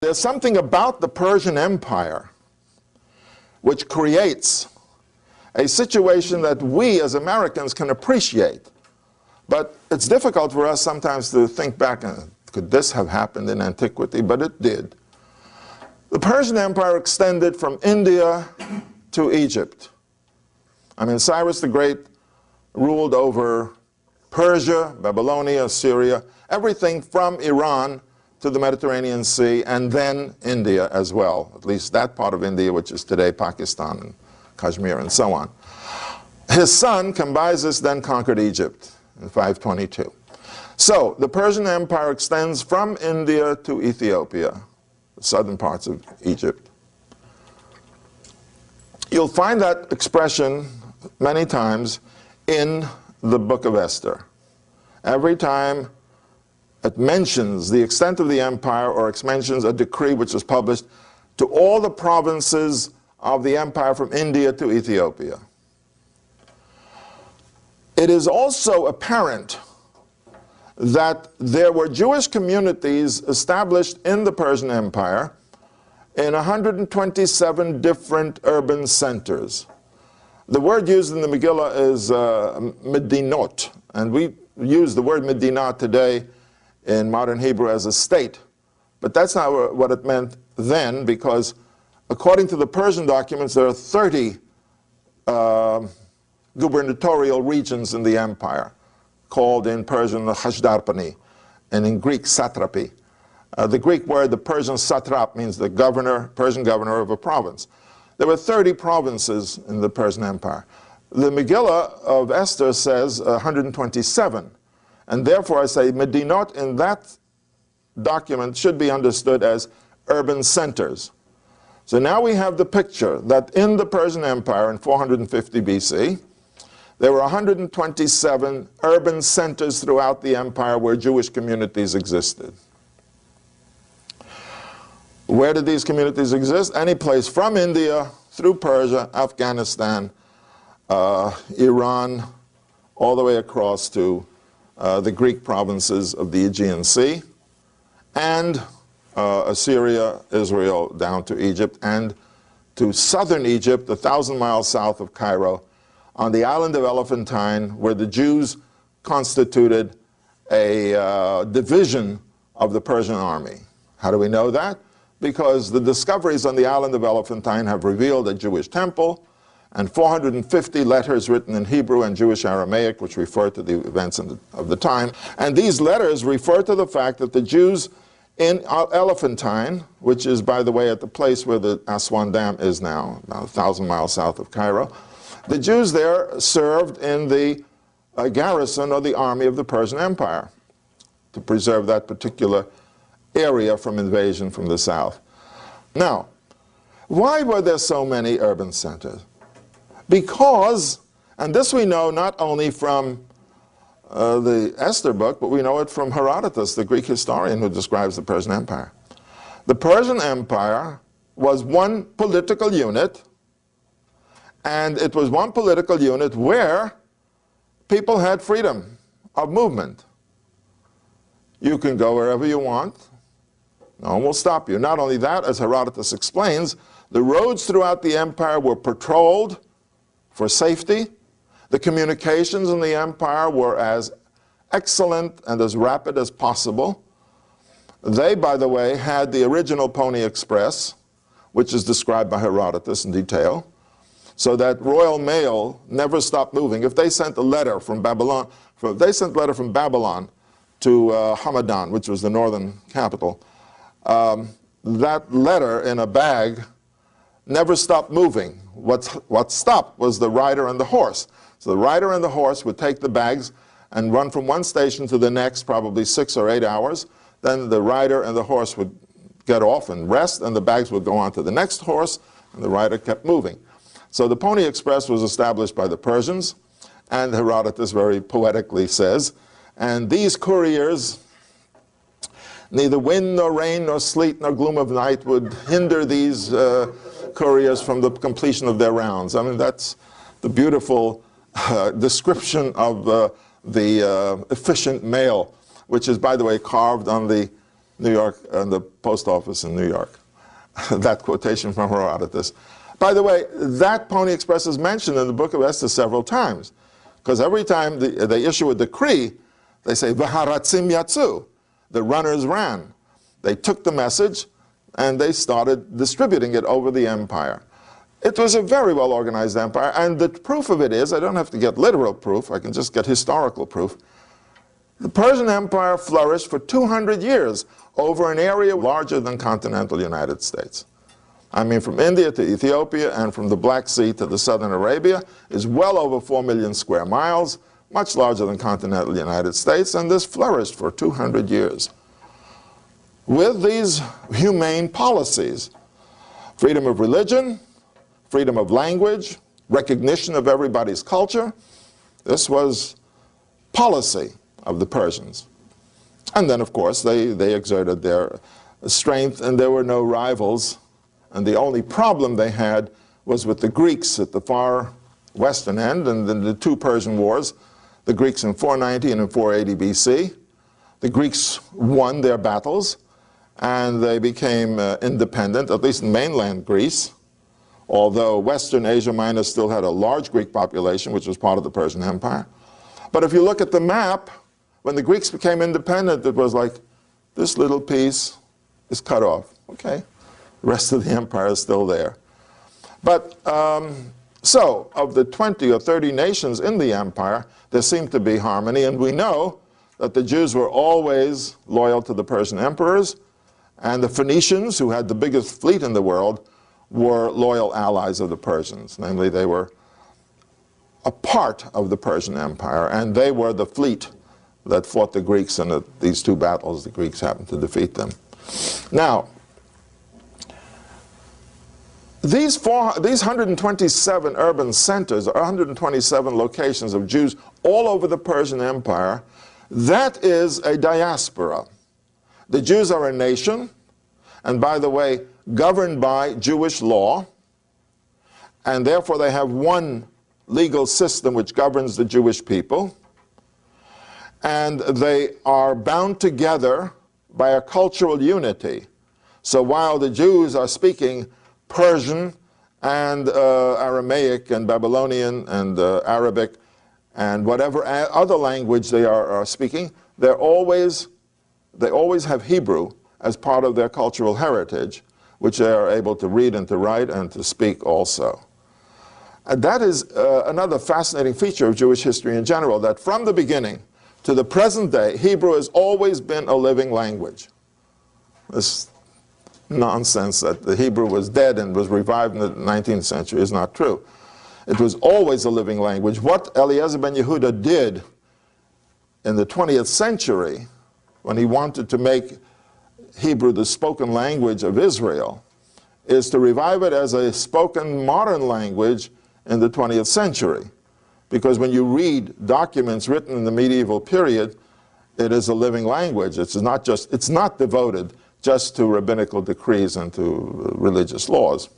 There's something about the Persian Empire which creates a situation that we as Americans can appreciate. But it's difficult for us sometimes to think back, could this have happened in antiquity? But it did. The Persian Empire extended from India to Egypt. I mean, Cyrus the Great ruled over Persia, Babylonia, Syria, everything from Iran to the Mediterranean Sea, and then India as well, at least that part of India which is today Pakistan and Kashmir and so on. His son, Cambyses, then conquered Egypt in 522. So the Persian Empire extends from India to Ethiopia, the southern parts of Egypt. You'll find that expression many times in the book of Esther. Every time it mentions the extent of the empire, or it mentions a decree which was published to all the provinces of the empire from India to Ethiopia. It is also apparent that there were Jewish communities established in the Persian Empire in 127 different urban centers. The word used in the Megillah is medinot, and we use the word medinah today in modern Hebrew as a state. But that's not what it meant then, because according to the Persian documents, there are 30 gubernatorial regions in the empire, called in Persian the Hashdarpani, and in Greek satrapy. The Greek word, the Persian satrap, means the governor, Persian governor of a province. There were 30 provinces in the Persian Empire. The Megillah of Esther says 127, and therefore I say medinot in that document should be understood as urban centers. So now we have the picture that in the Persian Empire in 450 BC, there were 127 urban centers throughout the empire where Jewish communities existed. Where did these communities exist? Any place from India, through Persia, Afghanistan, Iran, all the way across to the Greek provinces of the Aegean Sea, and Assyria, Israel, down to Egypt, and to southern Egypt, 1,000 miles south of Cairo, on the island of Elephantine, where the Jews constituted a division of the Persian army. How do we know that? Because the discoveries on the island of Elephantine have revealed a Jewish temple and 450 letters written in Hebrew and Jewish Aramaic, which refer to the events of the time. And these letters refer to the fact that the Jews in Elephantine, which is, by the way, at the place where the Aswan Dam is now, about 1,000 miles south of Cairo, the Jews there served in the garrison of the army of the Persian Empire to preserve that particular area from invasion from the south. Now, why were there so many urban centers? Because, and this we know not only from the Esther book, but we know it from Herodotus, the Greek historian who describes the Persian Empire. The Persian Empire was one political unit, and it was one political unit where people had freedom of movement. You can go wherever you want. No one will stop you. Not only that, as Herodotus explains, the roads throughout the empire were patrolled for safety. The communications in the empire were as excellent and as rapid as possible. They, by the way, had the original Pony Express, which is described by Herodotus in detail, so that royal mail never stopped moving. If they sent a letter from Babylon, to Hamadan, which was the northern capital, that letter in a bag never stopped moving. What stopped was the rider and the horse. So the rider and the horse would take the bags and run from one station to the next, probably 6 or 8 hours. Then the rider and the horse would get off and rest, and the bags would go on to the next horse, and the rider kept moving. So the Pony Express was established by the Persians, and Herodotus very poetically says, and these couriers, neither wind nor rain nor sleet nor gloom of night would hinder these couriers from the completion of their rounds. I mean, that's the beautiful description of the efficient mail, which is, by the way, carved on the New York, and the post office in New York. That quotation from Herodotus. By the way, that Pony Express is mentioned in the book of Esther several times, because every time they issue a decree, they say, V'haratzim yatsu, the runners ran. They took the message, and they started distributing it over the empire. It was a very well-organized empire, and the proof of it is, I don't have to get literal proof, I can just get historical proof. The Persian Empire flourished for 200 years over an area larger than continental United States. I mean, from India to Ethiopia and from the Black Sea to the southern Arabia is well over 4 million square miles, much larger than continental United States, and this flourished for 200 years. With these humane policies, freedom of religion, freedom of language, recognition of everybody's culture, this was policy of the Persians. And then, of course, they exerted their strength, and there were no rivals. And the only problem they had was with the Greeks at the far western end, and in the two Persian wars, the Greeks in 490 and in 480 BC. The Greeks won their battles, and they became independent, at least in mainland Greece, although Western Asia Minor still had a large Greek population, which was part of the Persian Empire. But if you look at the map, when the Greeks became independent, it was like, this little piece is cut off. Okay, the rest of the empire is still there. But so, of the 20 or 30 nations in the empire, there seemed to be harmony, and we know that the Jews were always loyal to the Persian emperors, and the Phoenicians, who had the biggest fleet in the world, were loyal allies of the Persians. Namely, they were a part of the Persian Empire, and they were the fleet that fought the Greeks in these two battles. The Greeks happened to defeat them. Now, these 127 urban centers, or 127 locations of Jews all over the Persian Empire, that is a diaspora. The Jews are a nation, and by the way, governed by Jewish law, and therefore they have one legal system which governs the Jewish people, and they are bound together by a cultural unity. So while the Jews are speaking Persian and Aramaic and Babylonian and Arabic and whatever other language they are speaking, they always have Hebrew as part of their cultural heritage, which they are able to read and to write and to speak also. And that is another fascinating feature of Jewish history in general, that from the beginning to the present day, Hebrew has always been a living language. This nonsense that the Hebrew was dead and was revived in the 19th century is not true. It was always a living language. What Eliezer ben Yehuda did in the 20th century, when he wanted to make Hebrew the spoken language of Israel, is to revive it as a spoken modern language in the 20th century. Because when you read documents written in the medieval period, it is a living language. It's not devoted just to rabbinical decrees and to religious laws.